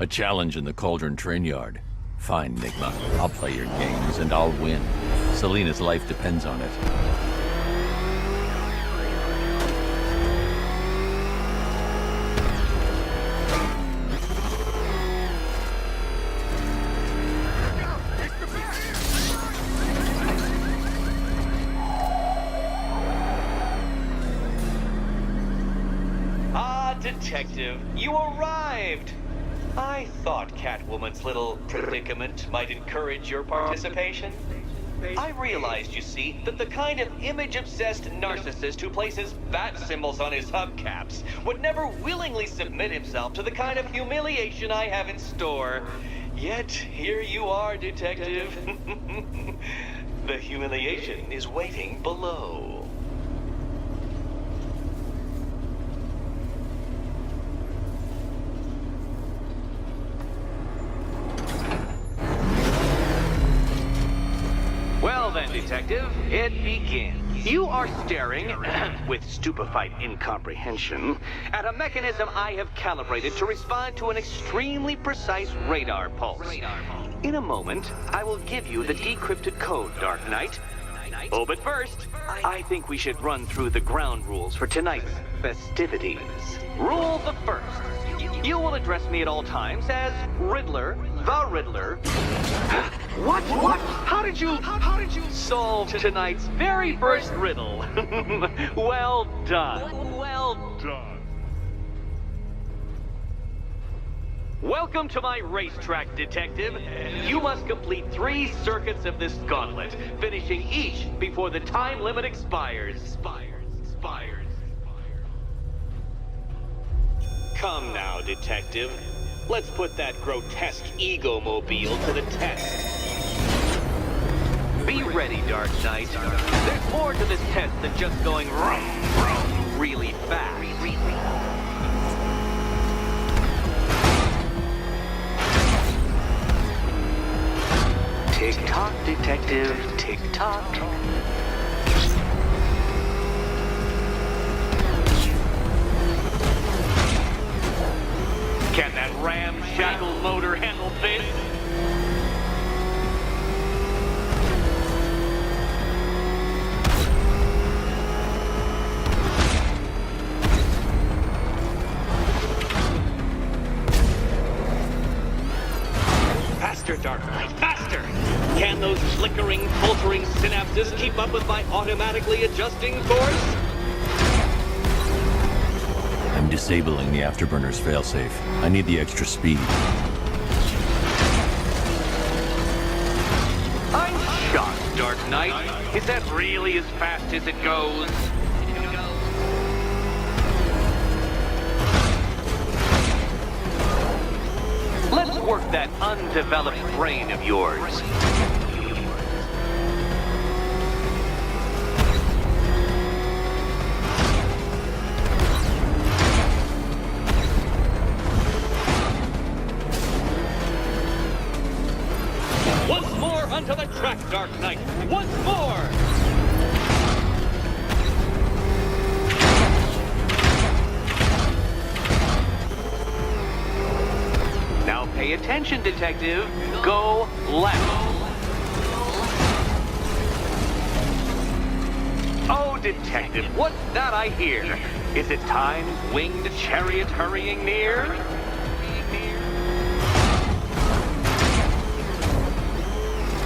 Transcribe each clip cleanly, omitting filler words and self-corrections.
A challenge in the Cauldron train yard. Fine, Nigma. I'll play your games, and I'll win. Selina's life depends on it. Detective, you arrived! I thought Catwoman's little predicament might encourage your participation. I realized, you see, that the kind of image-obsessed narcissist who places bat symbols on his hubcaps would never willingly submit himself to the kind of humiliation I have in store. Yet, here you are, Detective. The humiliation is waiting below. Well then, Detective, it begins. You are staring, with stupefied incomprehension, at a mechanism I have calibrated to respond to an extremely precise radar pulse. In a moment, I will give you the decrypted code, Dark Knight. Oh, but first, I think we should run through the ground rules for tonight's festivities. Rule the first. You will address me at all times as Riddler, the Riddler. What? How did you solve tonight's very first riddle? Well done. Well done. Welcome to my racetrack, Detective. You must complete 3 circuits of this gauntlet, finishing each before the time limit expires. Come now, Detective. Let's put that grotesque ego-mobile to the test. Be ready, Dark Knight. There's more to this test than just going really fast. Tick-tock, Detective, tick-tock. Can that ramshackle motor handle this? Faster, Dark Knight, faster! Can those flickering, faltering synapses keep up with my automatically adjusting course? I'm disabling the afterburner's failsafe. I need the extra speed. I'm shocked, Dark Knight. Is that really as fast as it goes? Let's work that undeveloped brain of yours. Once more onto the track, Dark Knight. Once more! Now pay attention, Detective. Go left. Oh, Detective, what's that I hear? Is it time's winged chariot hurrying near?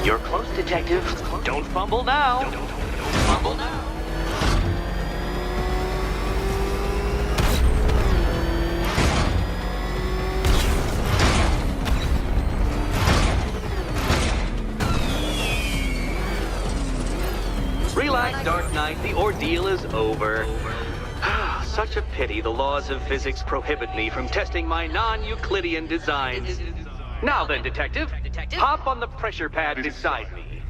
You're close, Detective. Don't fumble now. Don't fumble now. Relax, Dark Knight. The ordeal is over. Such a pity the laws of physics prohibit me from testing my non-Euclidean designs. Now then, Detective, hop on the pressure pad beside me.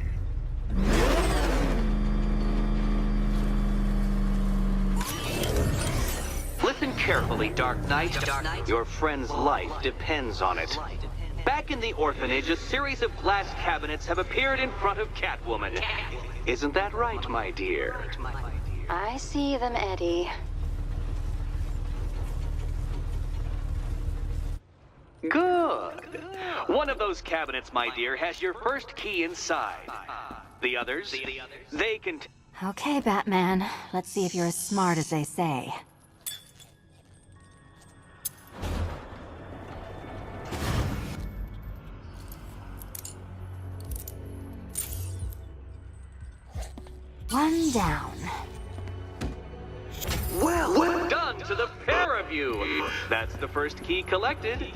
Listen carefully, Dark Knight. Your friend's life depends on it. Back in the orphanage, a series of glass cabinets have appeared in front of Catwoman. Isn't that right, my dear? I see them, Eddie. Good. Good. One of those cabinets, my dear, has your first key inside. The others, they can... Okay, Batman. Let's see if you're as smart as they say. One down. Well done to the pair of you. That's the first key collected.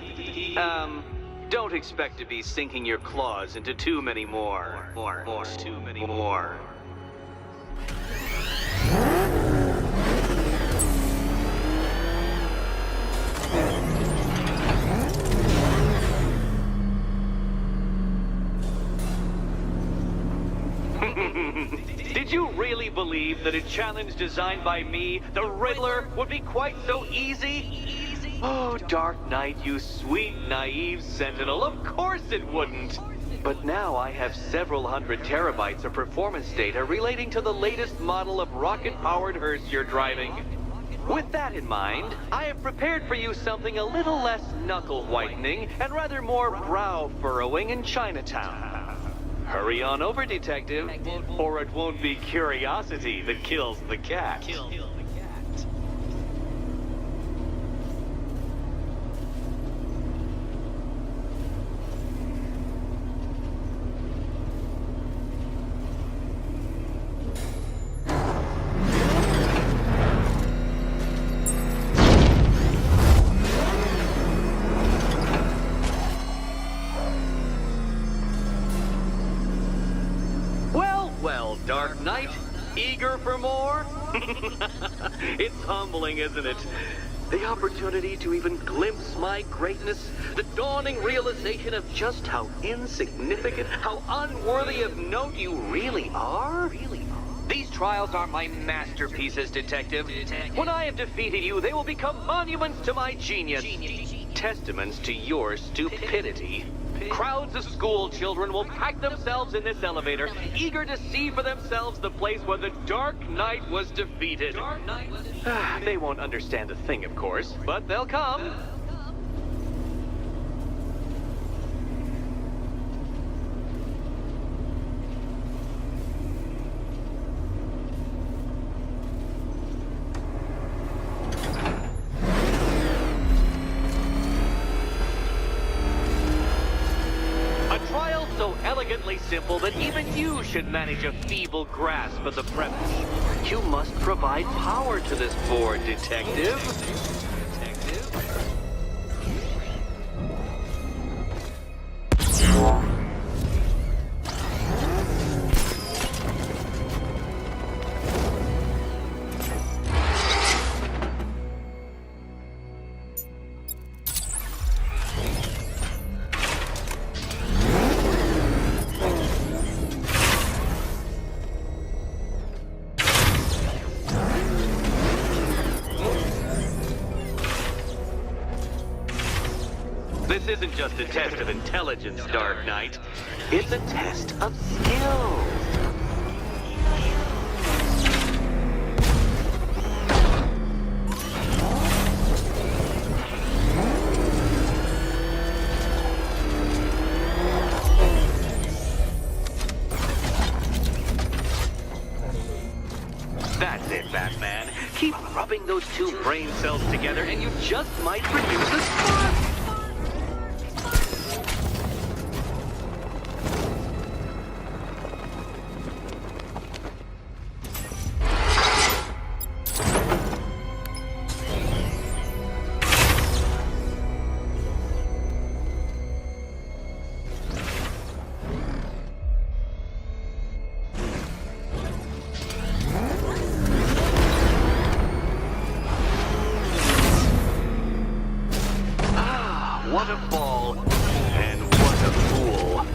Don't expect to be sinking your claws into too many more. Too many more. Did you really believe that a challenge designed by me, the Riddler, would be quite so easy? Oh, Dark Knight, you sweet, naive sentinel, of course it wouldn't. But now I have several hundred terabytes of performance data relating to the latest model of rocket-powered hearse you're driving. With that in mind, I have prepared for you something a little less knuckle-whitening and rather more brow-furrowing in Chinatown. Hurry on over, Detective, or it won't be curiosity that kills the cat. Well, Dark Knight, eager for more? It's humbling, isn't it? The opportunity to even glimpse my greatness, the dawning realization of just how insignificant, how unworthy of note you really are? These trials are my masterpieces, Detective. When I have defeated you, they will become monuments to my genius, testaments to your stupidity. Crowds of school children will pack themselves in this elevator, eager to see for themselves the place where the Dark Knight was defeated. They won't understand a thing, of course, but they'll come. So elegantly simple that even you should manage a feeble grasp of the premise. You must provide power to this board, Detective. This isn't just a test of intelligence, Dark Knight. It's a test of skill. That's it, Batman. Keep rubbing those two brain cells together and you just might produce a spark. What a fall, and what a fool.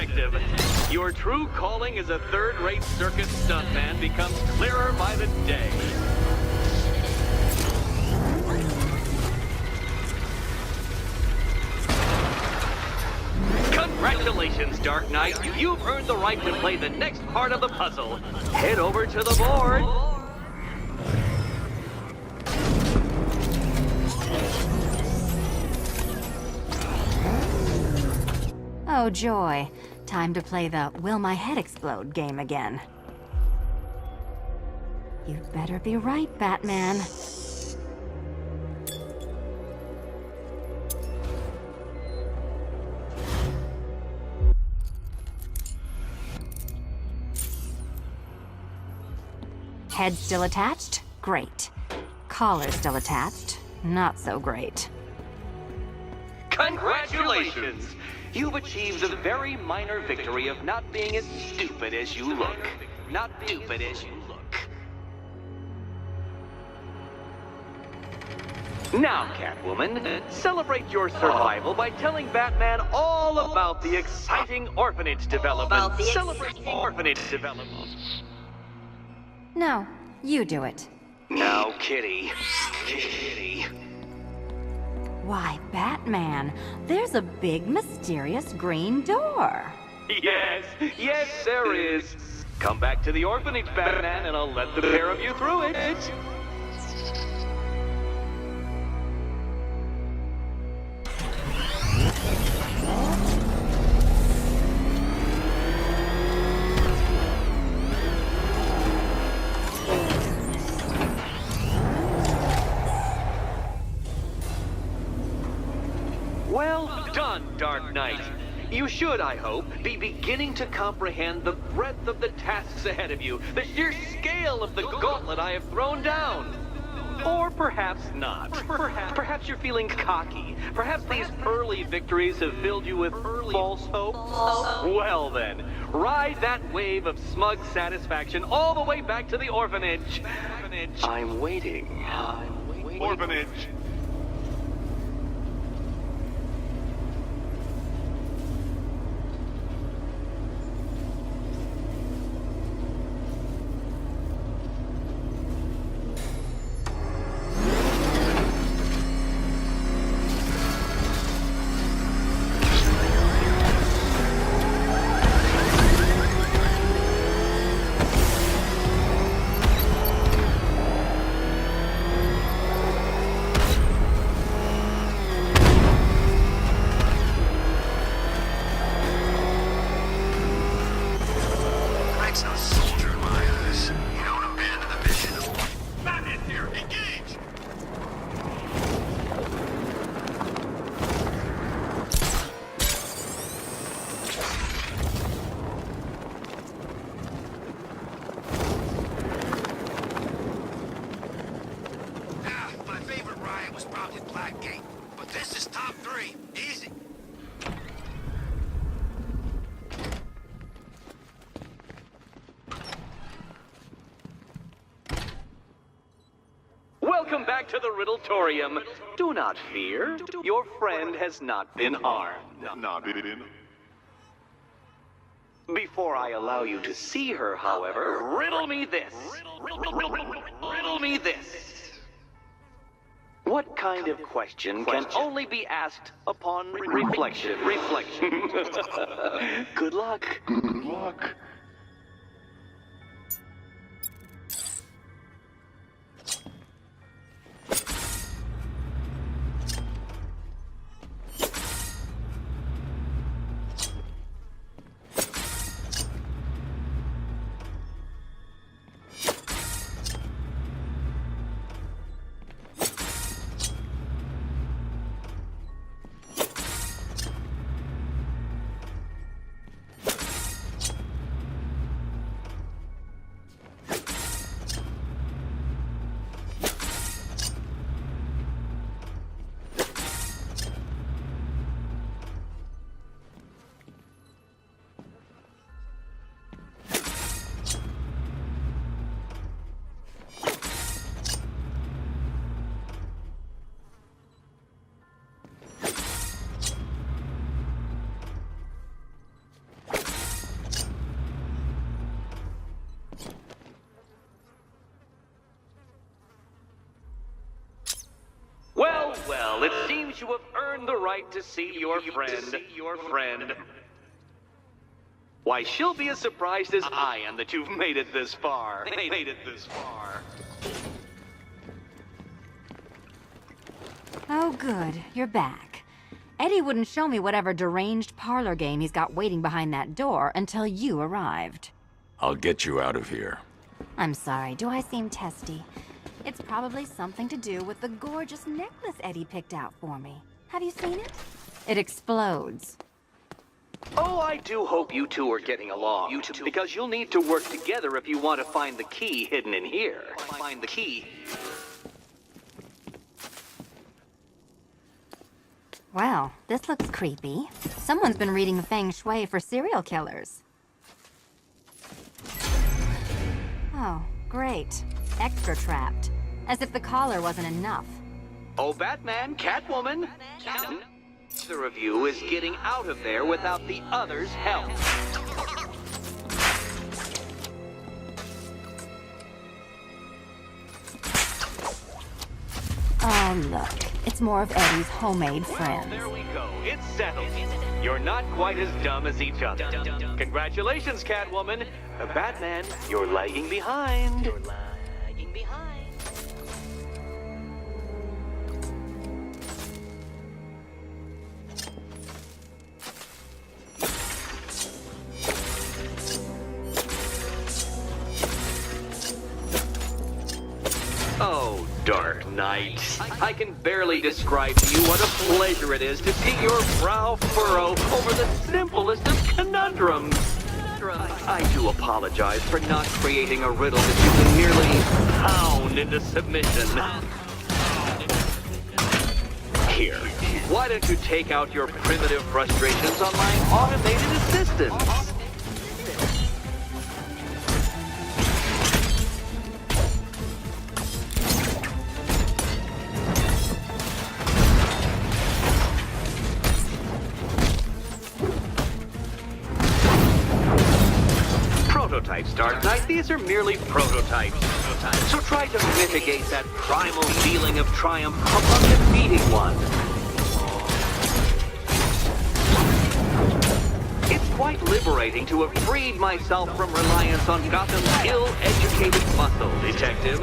Detective. Your true calling as a third-rate circus stuntman becomes clearer by the day. Congratulations, Dark Knight. You've earned the right to play the next part of the puzzle. Head over to the board. Oh, joy. Time to play the Will My Head Explode game again. You'd better be right, Batman. Head still attached? Great. Collar still attached? Not so great. Congratulations! You've achieved the very minor victory of not being as stupid as you look. Not stupid as you look. Now, Catwoman, celebrate your survival by telling Batman all about the exciting orphanage development. Celebrate the orphanage development. No, you do it. Now, Kitty. Kitty. Why, Batman, there's a big mysterious green door. Yes, yes, there is. Come back to the orphanage, Batman, and I'll let the pair of you through it. Well done, Dark Knight. You should, I hope, be beginning to comprehend the breadth of the tasks ahead of you, the sheer scale of the gauntlet I have thrown down. Or perhaps not. Perhaps you're feeling cocky. Perhaps these early victories have filled you with false hope. Well then, ride that wave of smug satisfaction all the way back to the orphanage. I'm waiting. Orphanage. Welcome back to the Riddletorium. Do not fear. Your friend has not been harmed. Not been. Before I allow you to see her, however, riddle me this. Riddle me this. What kind of question can only be asked upon reflection? Good luck. Good luck. because you have earned the right to see your friend. Why, she'll be as surprised as I am that you've made it this far. Oh, good. You're back. Eddie wouldn't show me whatever deranged parlor game he's got waiting behind that door until you arrived. I'll get you out of here. I'm sorry, do I seem testy? It's probably something to do with the gorgeous necklace Eddie picked out for me. Have you seen it? It explodes. Oh, I do hope you two are getting along. Because you'll need to work together if you want to find the key hidden in here. Find the key. Well, this looks creepy. Someone's been reading Feng Shui for serial killers. Oh, great. Extra trapped. As if the collar wasn't enough. Oh, Batman, Catwoman. Neither of you is getting out of there without the other's help. Oh, look. It's more of Eddie's homemade friends. There we go. It's settled. You're not quite as dumb as each other. Congratulations, Catwoman. Batman, you're lagging behind. Oh, Dark Knight. I can barely describe to you what a pleasure it is to see your brow furrow over the simplest of conundrums. I do apologize for not creating a riddle that you can merely pound into submission. Here, why don't you take out your primitive frustrations on my automated assistants? Prototypes, Dark Knight. These are merely prototypes. So try to mitigate that primal feeling of triumph upon defeating one. It's quite liberating to have freed myself from reliance on Gotham's ill-educated muscle, Detective.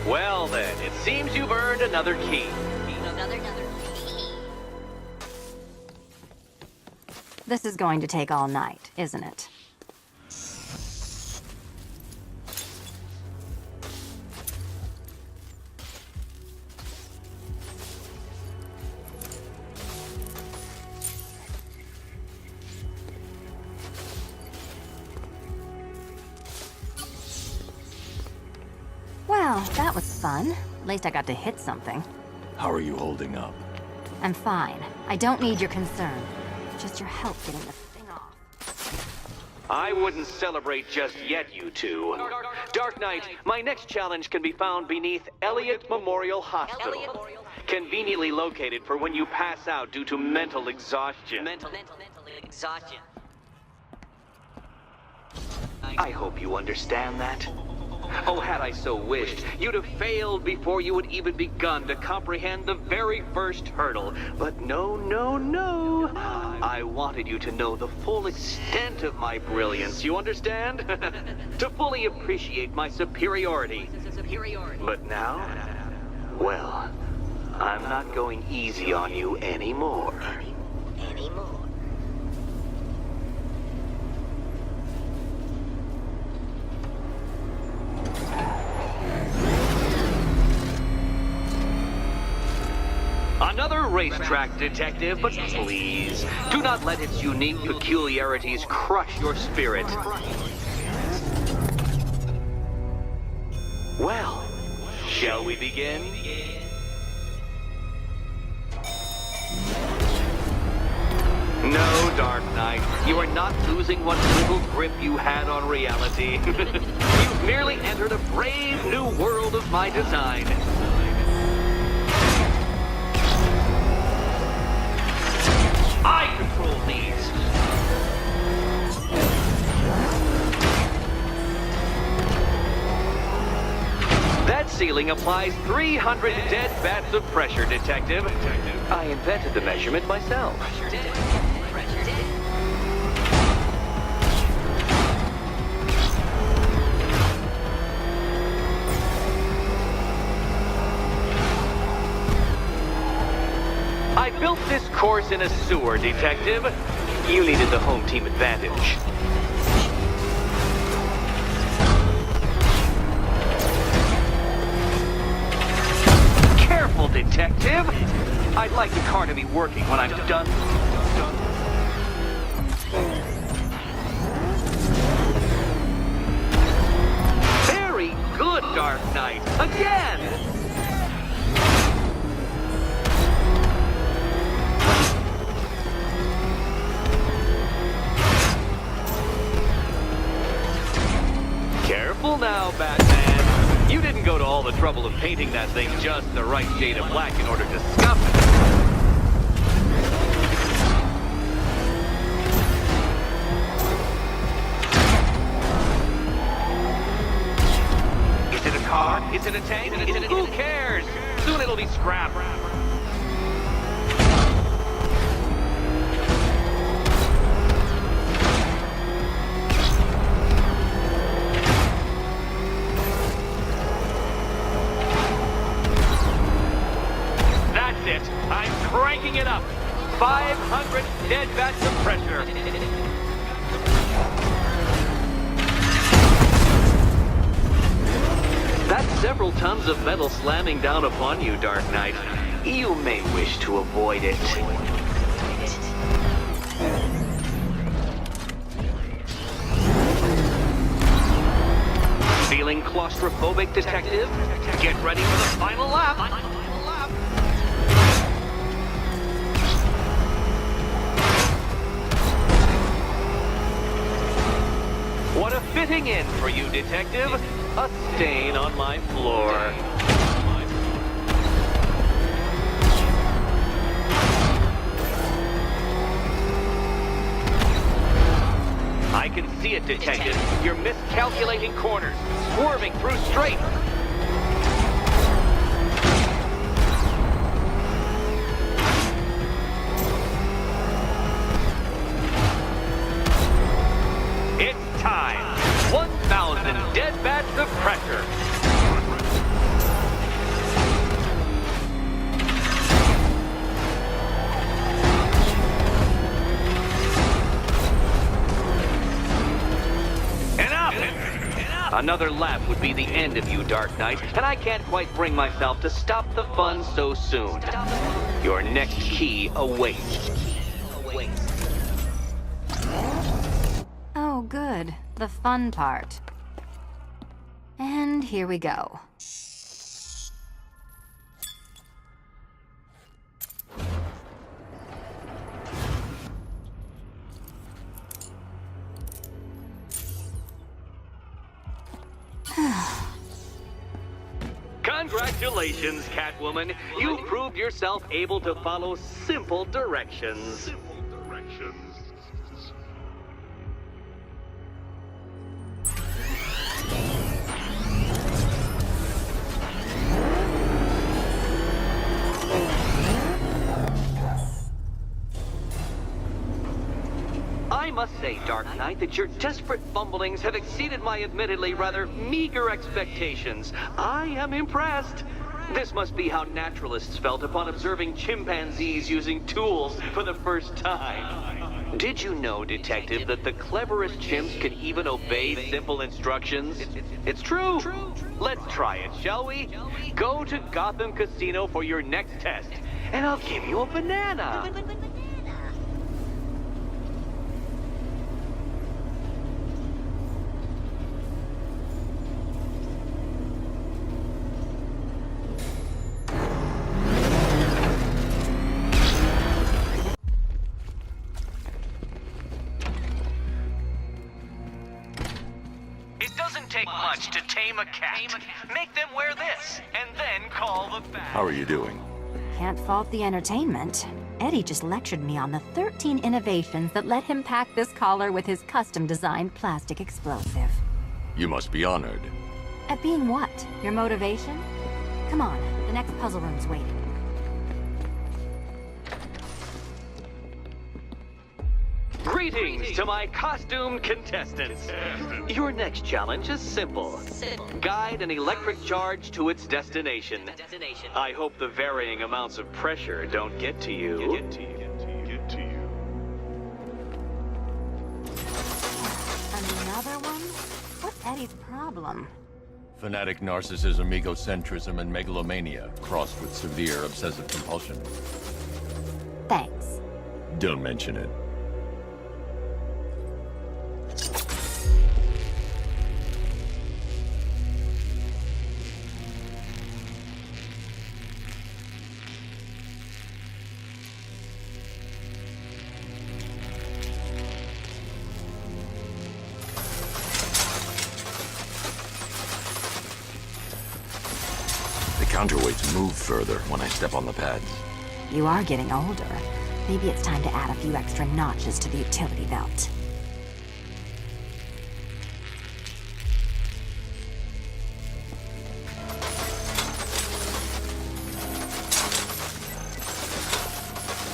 Well then, it seems you've earned another key. This is going to take all night, isn't it? Well, that was fun. At least I got to hit something. How are you holding up? I'm fine. I don't need your concern. Just your help getting this thing off. I wouldn't celebrate just yet, you two. Dark Knight, my next challenge can be found beneath Elliott Memorial Hospital. Conveniently located for when you pass out due to mental exhaustion. I hope you understand that. Oh, had I so wished, you'd have failed before you had even begun to comprehend the very first hurdle. But no, no, no. I wanted you to know the full extent of my brilliance, you understand? To fully appreciate my superiority. But now, well, I'm not going easy on you anymore. Another racetrack, Detective, but please, do not let its unique peculiarities crush your spirit. Well, shall we begin? No, Dark Knight, you are not losing what little grip you had on reality. You've merely entered a brave new world of my design. I control these. ceiling applies 300 dead bats of pressure, Detective. I invented the measurement myself. I built this course in a sewer, Detective. You needed the home team advantage. Careful, Detective! I'd like the car to be working when I'm done. Very good, Dark Knight. Again! Careful now, Batman. You didn't go to all the trouble of painting that thing just the right shade of black in order to scuff it. Is it a car? Is it a tank? Who cares? Soon it'll be scrap. I'm cranking it up. 500 dead bats of pressure. That's several tons of metal slamming down upon you, Dark Knight. You may wish to avoid it. Feeling claustrophobic, Detective? Get ready for the final lap. What a fitting in for you, Detective. A stain on my floor. I can see it, Detective. You're miscalculating corners, swerving through straights. It's time. 1,000 dead bats of pressure. Enough! Another lap would be the end of you, Dark Knight, and I can't quite bring myself to stop the fun so soon. Your next key awaits. Oh, good. The fun part. And here we go. Congratulations, Catwoman. You proved yourself able to follow simple directions. I must say, Dark Knight, that your desperate fumblings have exceeded my admittedly rather meager expectations. I am impressed. This must be how naturalists felt upon observing chimpanzees using tools for the first time. Did you know, Detective, that the cleverest chimps can even obey simple instructions? It's true. Let's try it, shall we? Go to Gotham Casino for your next test, and I'll give you a banana. It doesn't take much to tame a cat. Make them wear this, and then call the bat. How are you doing? Can't fault the entertainment. Eddie just lectured me on the 13 innovations that let him pack this collar with his custom-designed plastic explosive. You must be honored. At being what? Your motivation? Come on, the next puzzle room's waiting. Greetings to my costumed contestants. Your next challenge is simple. Guide an electric charge to its destination. I hope the varying amounts of pressure don't get to you. Get to you. Another one? What's Eddie's problem? Fanatic narcissism, egocentrism, and megalomania, crossed with severe obsessive compulsion. Thanks. Don't mention it. Counterweights move further when I step on the pads. You are getting older. Maybe it's time to add a few extra notches to the utility belt.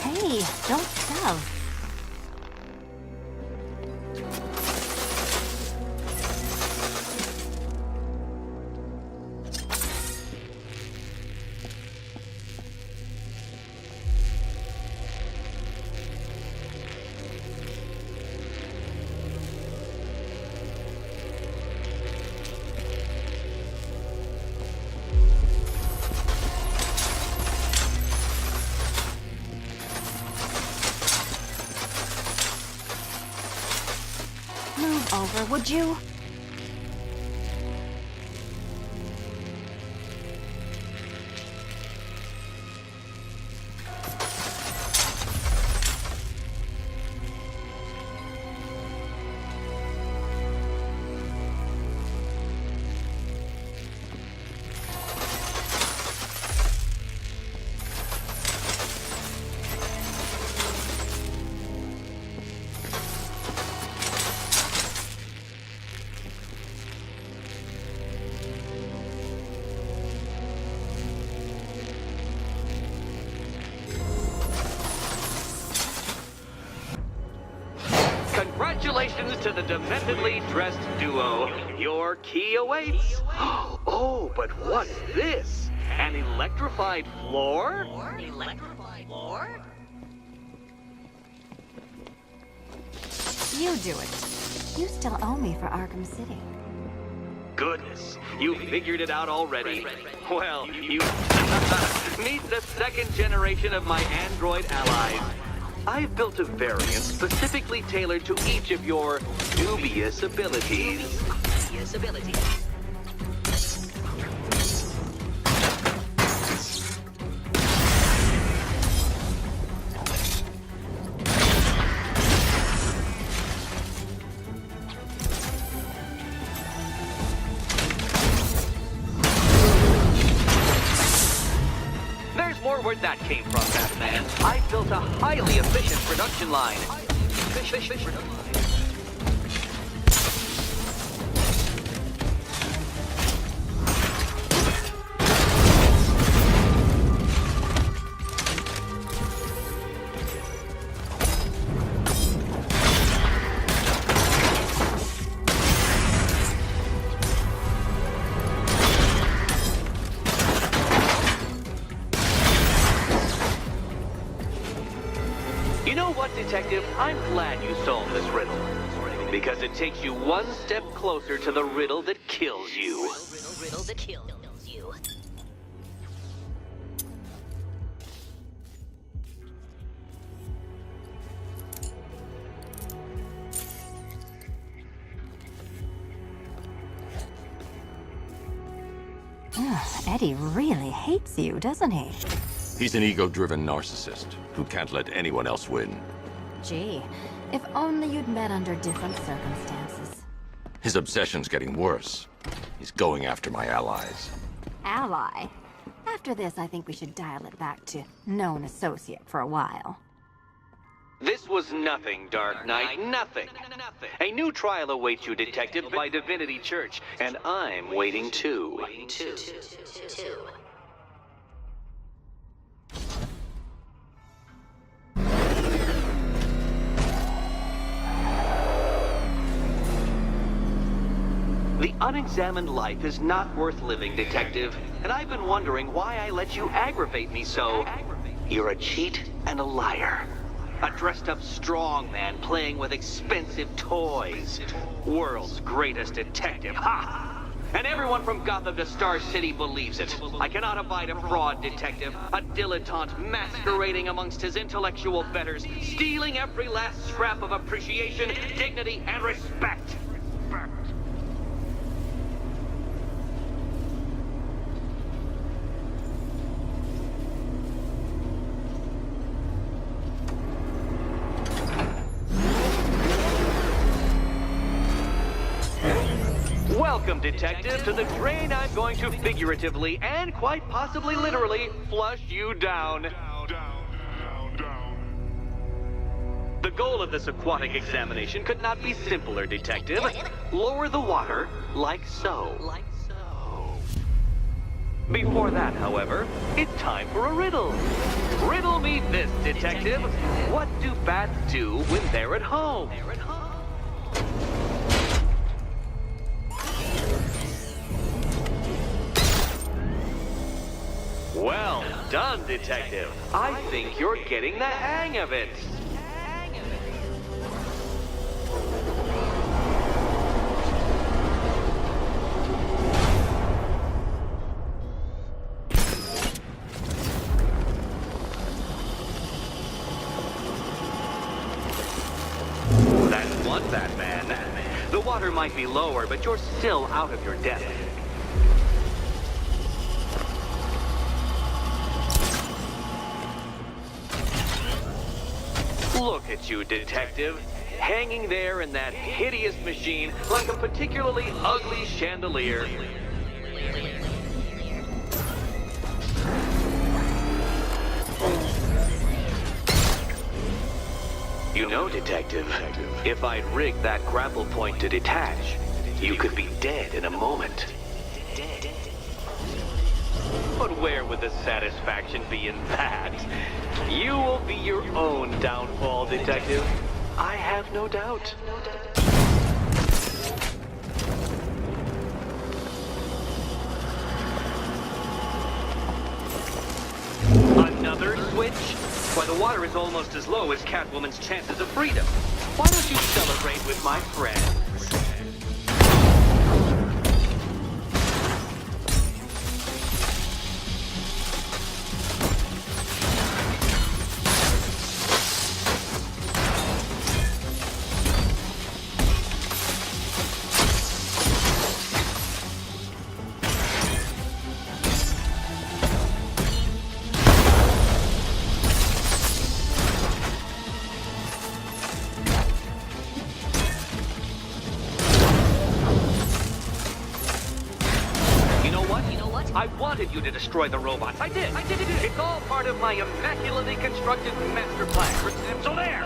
Hey, don't shove. Move over, would you? Congratulations to the dementedly dressed duo. Your key awaits. Oh, but what's this? An electrified floor? You do it. You still owe me for Arkham City. Goodness, you figured it out already. Well, you meet the second generation of my android allies. I've built a variant specifically tailored to each of your dubious abilities. There's more where that came from, Batman. I built a highly efficient production line. You know what, Detective? I'm glad you solved this riddle. Because it takes you one step closer to the riddle that kills you. Eddie really hates you, doesn't he? He's an ego-driven narcissist who can't let anyone else win. Gee, if only you'd met under different circumstances. His obsession's getting worse. He's going after my allies. Ally? After this, I think we should dial it back to known associate for a while. This was nothing, Dark Knight, nothing. A new trial awaits you, Detective, by Divinity Church, and I'm waiting too. unexamined life is not worth living, Detective. And I've been wondering why I let you aggravate me so. You're a cheat and a liar. A dressed-up strongman playing with expensive toys. World's greatest detective. Ha! And everyone from Gotham to Star City believes it. I cannot abide a fraud, Detective. A dilettante masquerading amongst his intellectual betters, stealing every last scrap of appreciation, dignity, and respect. Welcome, Detective, to the drain I'm going to figuratively and quite possibly literally flush you down. The goal of this aquatic examination could not be simpler, Detective. Lower the water, like so. Before that, however, it's time for a riddle. Riddle me this, Detective. What do bats do when they're at home? Well done, Detective. I think you're getting the hang of it. That's one Batman. The water might be lower, but you're still out of your depth. Look at you, Detective. Hanging there in that hideous machine like a particularly ugly chandelier. You know, Detective, if I'd rigged that grapple point to detach, you could be dead in a moment. But where would the satisfaction be in that? You will be your own downfall, Detective. I have no doubt. Another switch? Why, the water is almost as low as Catwoman's chances of freedom. Why don't you celebrate with my friends? I wanted you to destroy the robots. I did. It's all part of my immaculately constructed master plan. So there!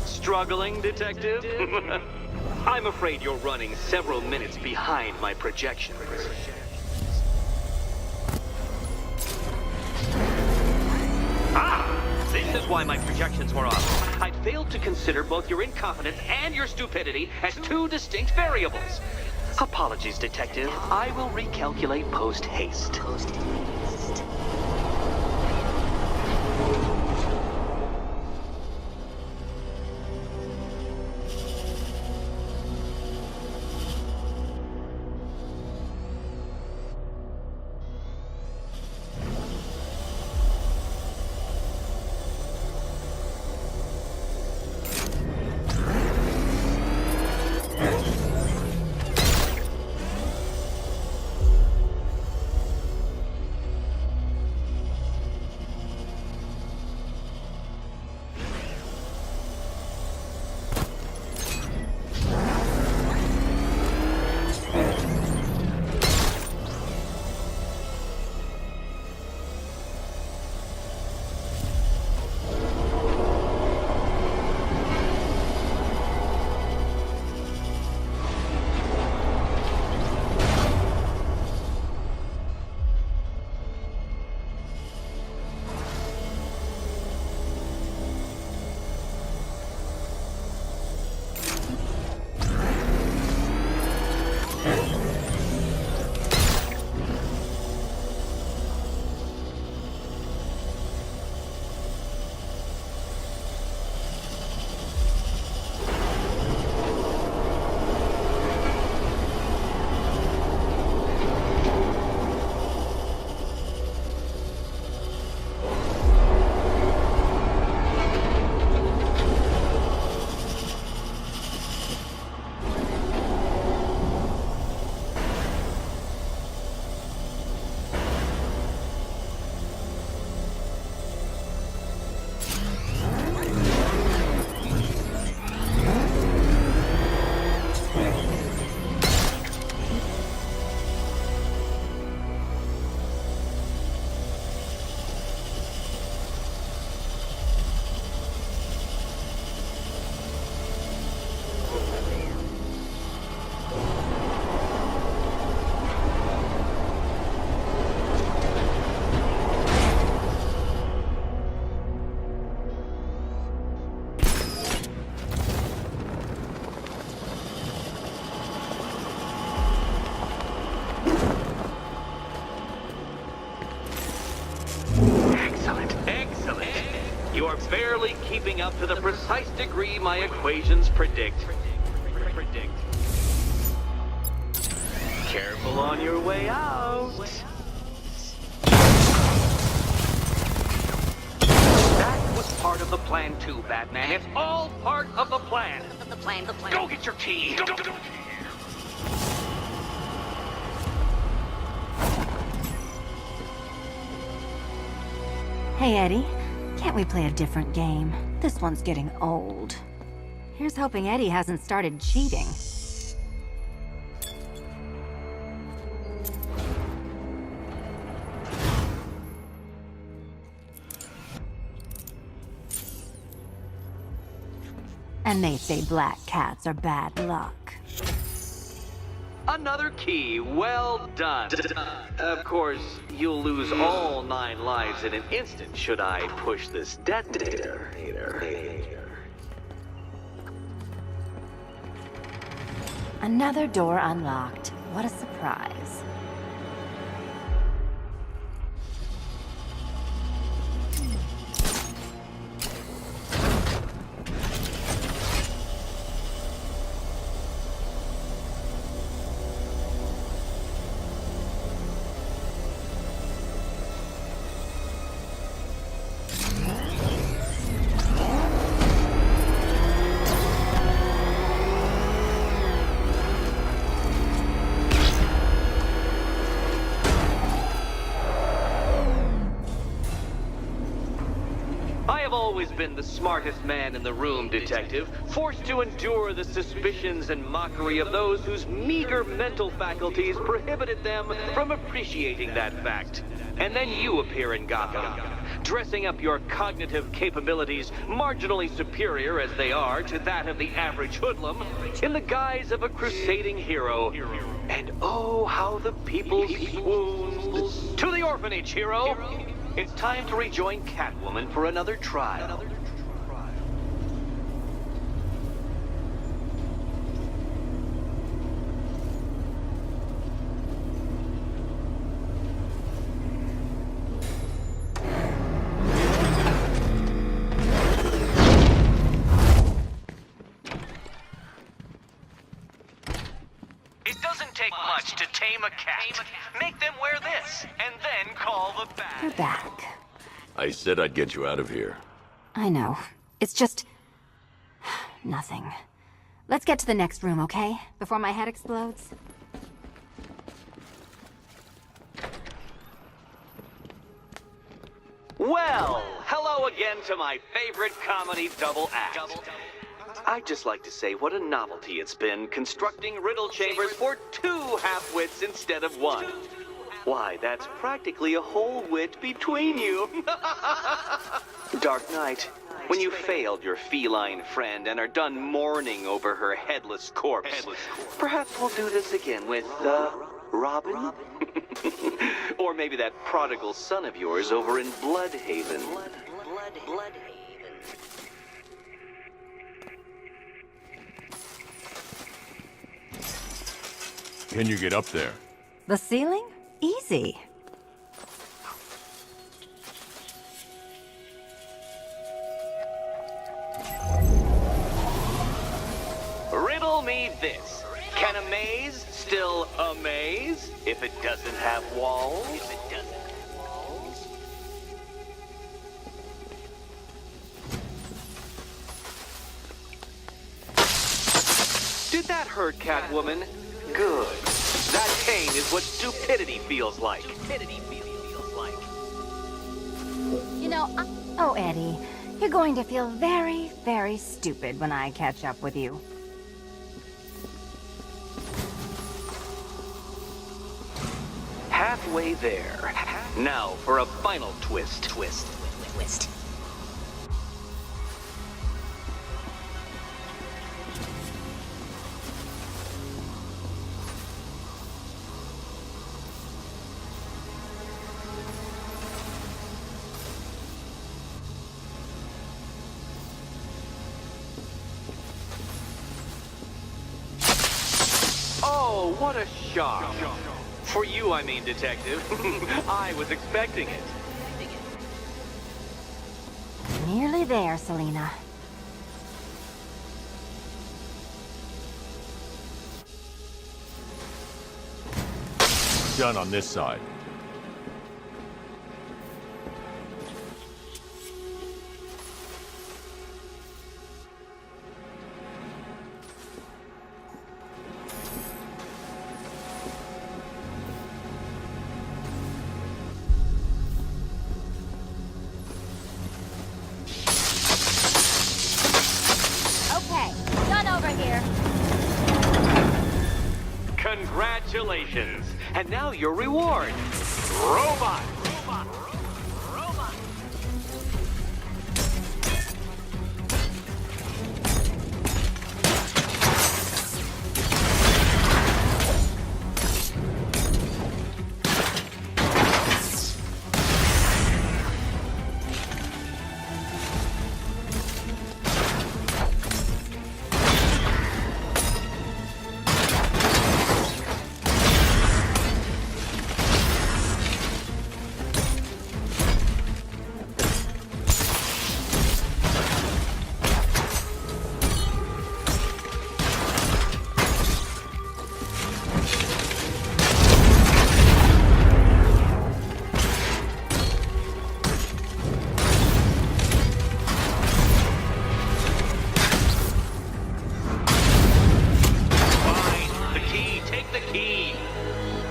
Struggling, Detective? I'm afraid you're running several minutes behind my projections. This is why my projections were off. I'd failed to consider both your incompetence and your stupidity as two distinct variables. Apologies, Detective. I will recalculate post-haste. Excellent. Excellent. You are barely keeping up to the precise degree my equations predict. Careful on your way out. That was part of the plan too, Batman. It's all part of the plan. The plan. Go get your key. Go. Hey, Eddie. Can't we play a different game? This one's getting old. Here's hoping Eddie hasn't started cheating. And they say black cats are bad luck. Another key. Well done. Of course, you'll lose all 9 lives in an instant should I push this detonator. Another door unlocked. What a surprise. Always been the smartest man in the room, Detective, forced to endure the suspicions and mockery of those whose meager mental faculties prohibited them from appreciating that fact. And then you appear in Gotham, dressing up your cognitive capabilities, marginally superior as they are to that of the average hoodlum, in the guise of a crusading hero. And oh, how the people swoon. To the orphanage, hero! It's time to rejoin Catwoman for another trial. It doesn't take much to tame a cat. Make them wear this, and then call the bat. You're back. I said I'd get you out of here. I know. It's just... nothing. Let's get to the next room, okay? Before my head explodes. Well, hello again to my favorite comedy double act. I'd just like to say what a novelty it's been constructing riddle chambers for 2 half-wits instead of 1. Why, that's practically a whole wit between you. Dark Knight, when you failed your feline friend and are done mourning over her headless corpse, perhaps we'll do this again with, Robin? Or maybe that prodigal son of yours over in Bloodhaven. Bloodhaven. Can you get up there? The ceiling? Easy. Riddle me this. Can a maze still amaze if it doesn't have walls? Did that hurt, Catwoman? Good. That pain is what stupidity feels like. You know, oh, Eddie, you're going to feel very, very stupid when I catch up with you. Halfway there. Now for a final twist. Oh, what a shock. For you, I mean, Detective. I was expecting it. Nearly there, Selina. Done on this side. Okay, done over here. Congratulations! And now your reward. Robot!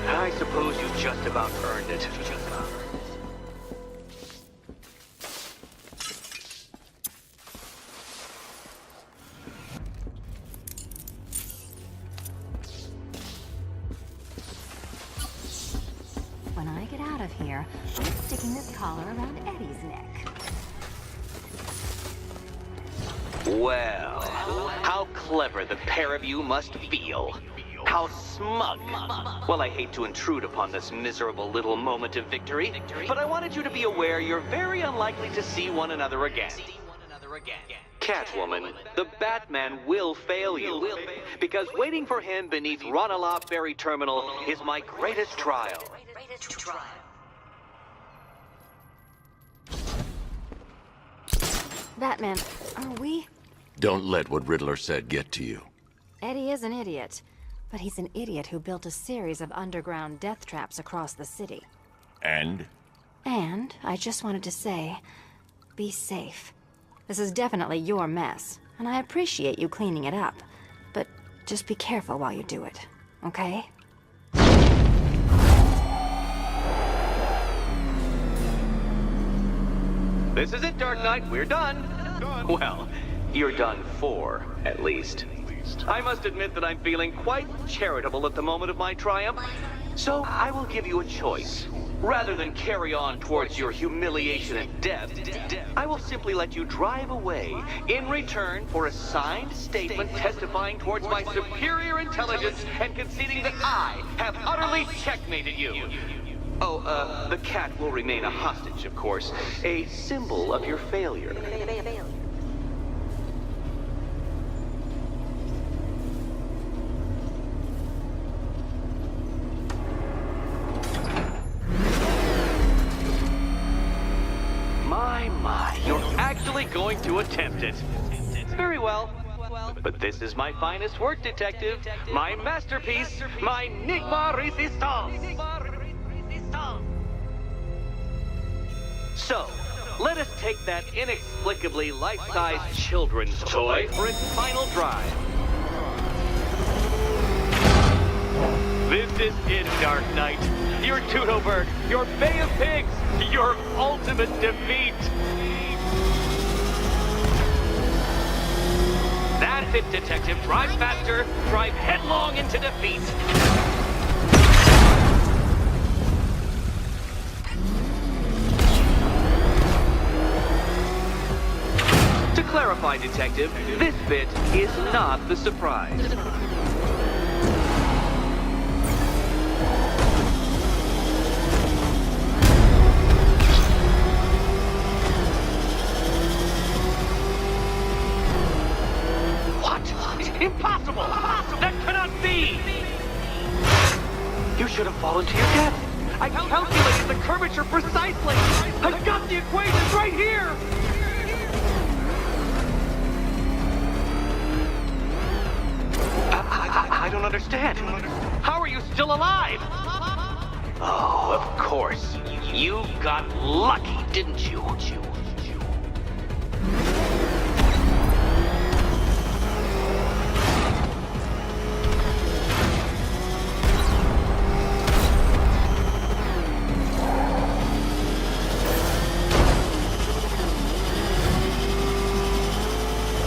I suppose you just about earned it. When I get out of here, I'm sticking this collar around Eddie's neck. Well, how clever the pair of you must feel. How smug. Well, I hate to intrude upon this miserable little moment of victory, but I wanted you to be aware you're very unlikely to see one another again. Catwoman, the Batman will fail you, because waiting for him beneath Ronalop Ferry Terminal is my greatest trial. Batman, are we? Don't let what Riddler said get to you. Eddie is an idiot, but he's an idiot who built a series of underground death traps across the city. And? And I just wanted to say, be safe. This is definitely your mess, and I appreciate you cleaning it up. But just be careful while you do it, okay? This is it, Dark Knight. We're done. Well, you're done for, at least. I must admit that I'm feeling quite charitable at the moment of my triumph. So I will give you a choice. Rather than carry on towards your humiliation and death, I will simply let you drive away in return for a signed statement testifying towards my superior intelligence and conceding that I have utterly checkmated you. Oh, the cat will remain a hostage, of course. A symbol of your failure. My, you're actually going to attempt it. Very well. But this is my finest work, Detective. My masterpiece, my Enigma Resistance. So, let us take that inexplicably life-sized children's toy for its final drive. This is it, Dark Knight. Your Tudoberg, your Bay of Pigs, your ultimate defeat. That's it, Detective. Drive faster, drive headlong into defeat. To clarify, Detective, this bit is not the surprise. Impossible! That cannot be! You should have fallen to your death. I calculated the curvature precisely. I've got the equations right here! I don't understand. How are you still alive? Oh, of course. You got lucky, didn't you?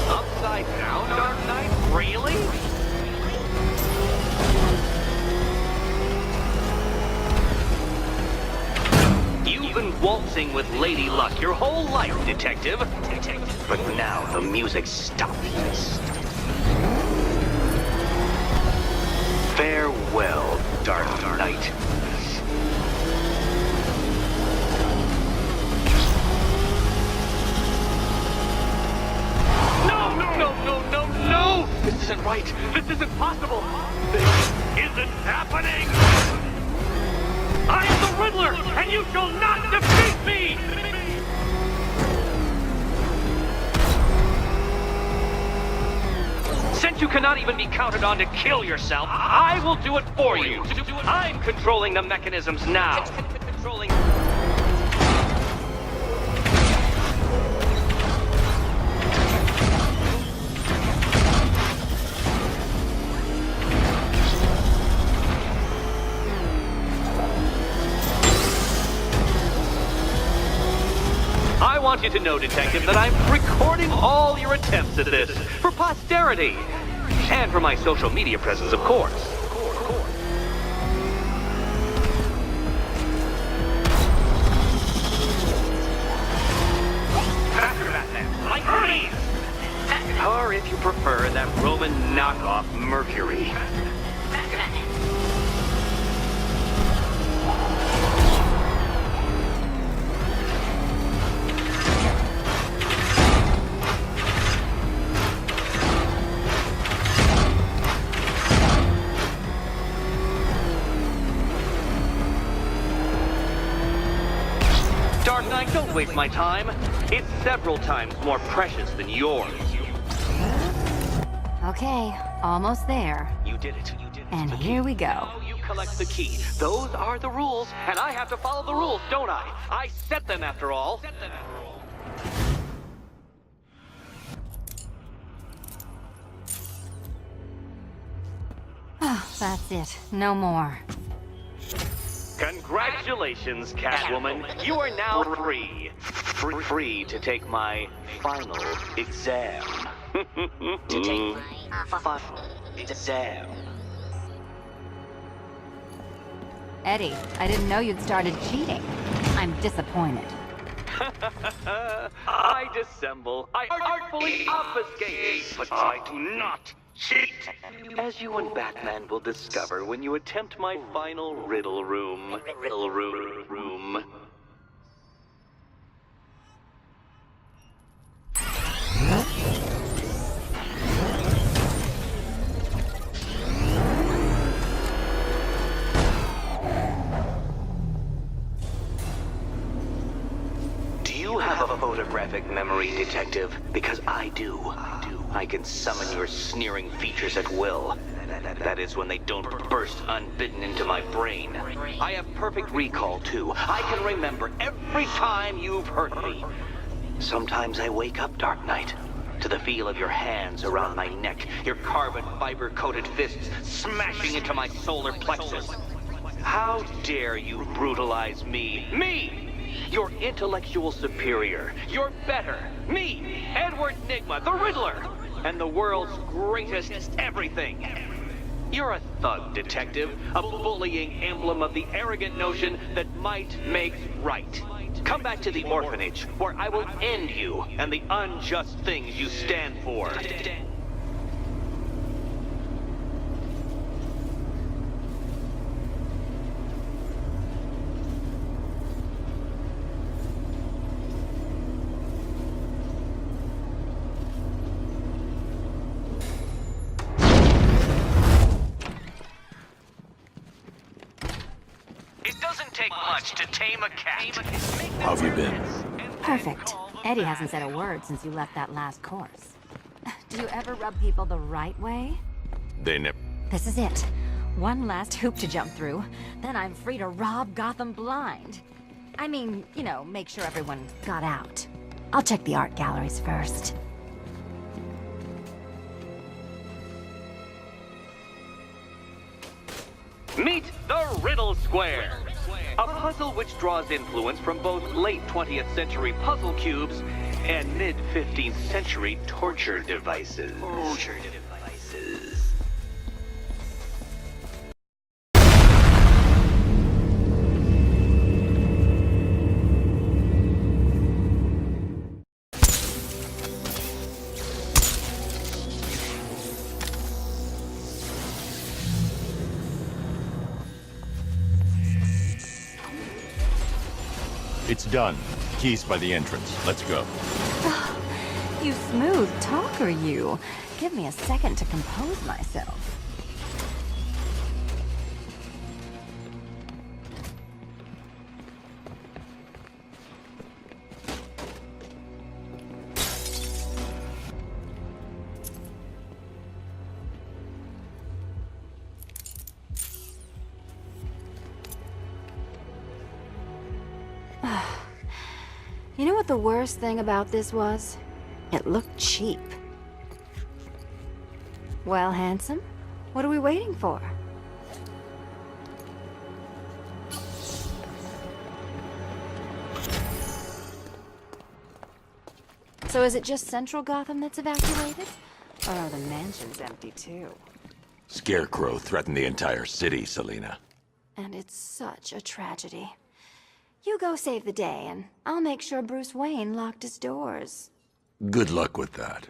Upside down, Dark Knight? Really? You've been waltzing with Lady Luck your whole life, Detective. But now the music stopped. Farewell, Dark Knight. No! This isn't right. This isn't possible. This isn't happening. I am the Riddler, and you shall not defeat me! Since you cannot even be counted on to kill yourself, I will do it for you. I'm controlling the mechanisms now. Controlling... I want you to know, Detective, that I'm recording all your attempts at this for posterity. And for my social media presence, of course. Faster, Batman! Like Hermes! Or if you prefer, that Roman knockoff Mercury. Dark Knight, don't waste my time. It's several times more precious than yours. Okay, almost there. You did it. And here we go. Now you collect the key. Those are the rules, and I have to follow the rules, don't I? I set them after all. Oh, that's it. No more. Congratulations, Catwoman. You are now free. Free to take my final exam. To take my final exam. Eddie, I didn't know you'd started cheating. I'm disappointed. I dissemble. I artfully obfuscate. But I do not cheat. As you and Batman will discover when you attempt my final riddle room. Riddle room. Do you have a photographic memory, Detective? Because I do. I can summon your sneering features at will. That is when they don't burst unbidden into my brain. I have perfect recall, too. I can remember every time you've hurt me. Sometimes I wake up, Dark Knight, to the feel of your hands around my neck, your carbon fiber-coated fists smashing into my solar plexus. How dare you brutalize me? Me! Your intellectual superior. You're better. Me, Edward Nygma, the Riddler, and the world's greatest everything. You're a thug, Detective, a bullying emblem of the arrogant notion that might makes right. Come back to the orphanage, where I will end you and the unjust things you stand for. Take much to tame a cat. How have you been? Perfect. Eddie hasn't said a word since you left that last course. Do you ever rub people the right way? They never... This is it. One last hoop to jump through, then I'm free to rob Gotham blind. I mean, you know, make sure everyone got out. I'll check the art galleries first. Meet the Riddle Square, a puzzle which draws influence from both late 20th century puzzle cubes and mid 15th century torture devices. It's done. Keys by the entrance. Let's go. You smooth talker, you. Give me a second to compose myself. You know what the worst thing about this was? It looked cheap. Well, handsome, what are we waiting for? So is it just Central Gotham that's evacuated? Or are the mansions empty too? Scarecrow threatened the entire city, Selina. And it's such a tragedy. You go save the day, and I'll make sure Bruce Wayne locked his doors. Good luck with that.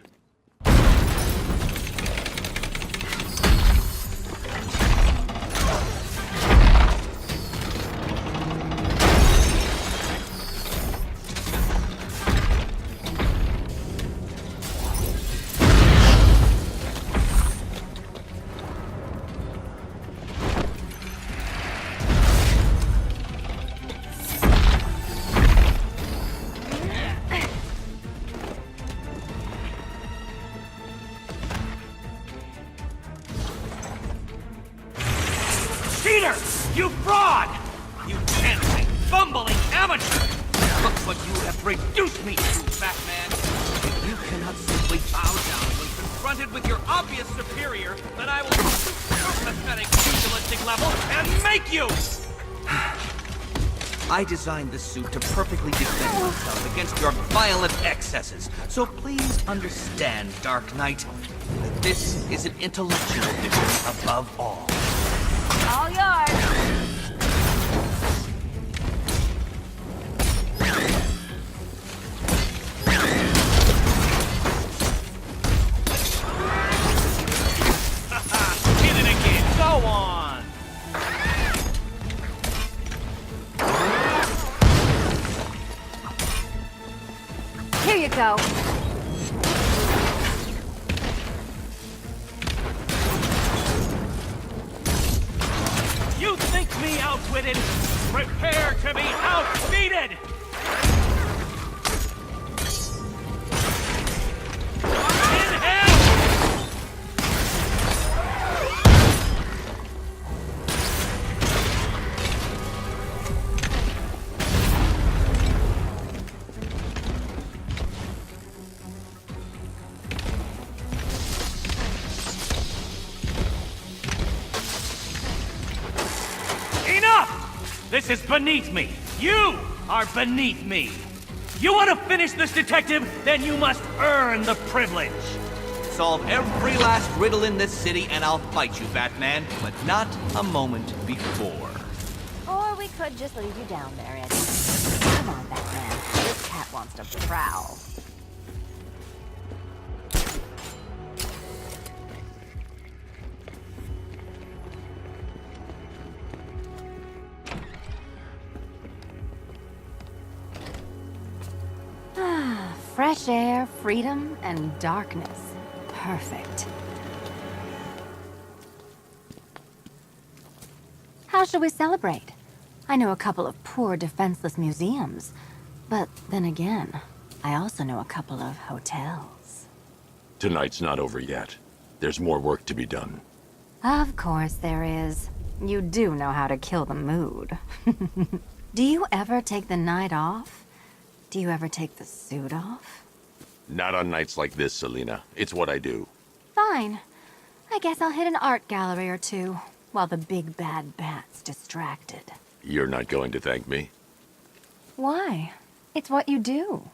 Cheater! You fraud! You dancing, fumbling amateur! Look what you have reduced me to, Batman! If you cannot simply bow down when confronted with your obvious superior, then I will go to your pathetic, pugilistic level and make you! I designed this suit to perfectly defend myself against your violent excesses, so please understand, Dark Knight, that this is an intellectual victory above all. All yours! Hit it again! Go on! Here you go. You think me outwitted? Prepare to be outbeated! In hell! Enough! This is beneath me. You are beneath me. You want to finish this, detective? Then you must earn the privilege. Solve every last riddle in this city and I'll fight you, Batman, but not a moment before. Or we could just leave you down there, Eddie. Come on, Batman. This cat wants to prowl. Fresh air, freedom, and darkness. Perfect. How shall we celebrate? I know a couple of poor, defenseless museums. But then again, I also know a couple of hotels. Tonight's not over yet. There's more work to be done. Of course there is. You do know how to kill the mood. Do you ever take the night off? Do you ever take the suit off? Not on nights like this, Selina. It's what I do. Fine. I guess I'll hit an art gallery or two, while the big bad bat's distracted. You're not going to thank me? Why? It's what you do.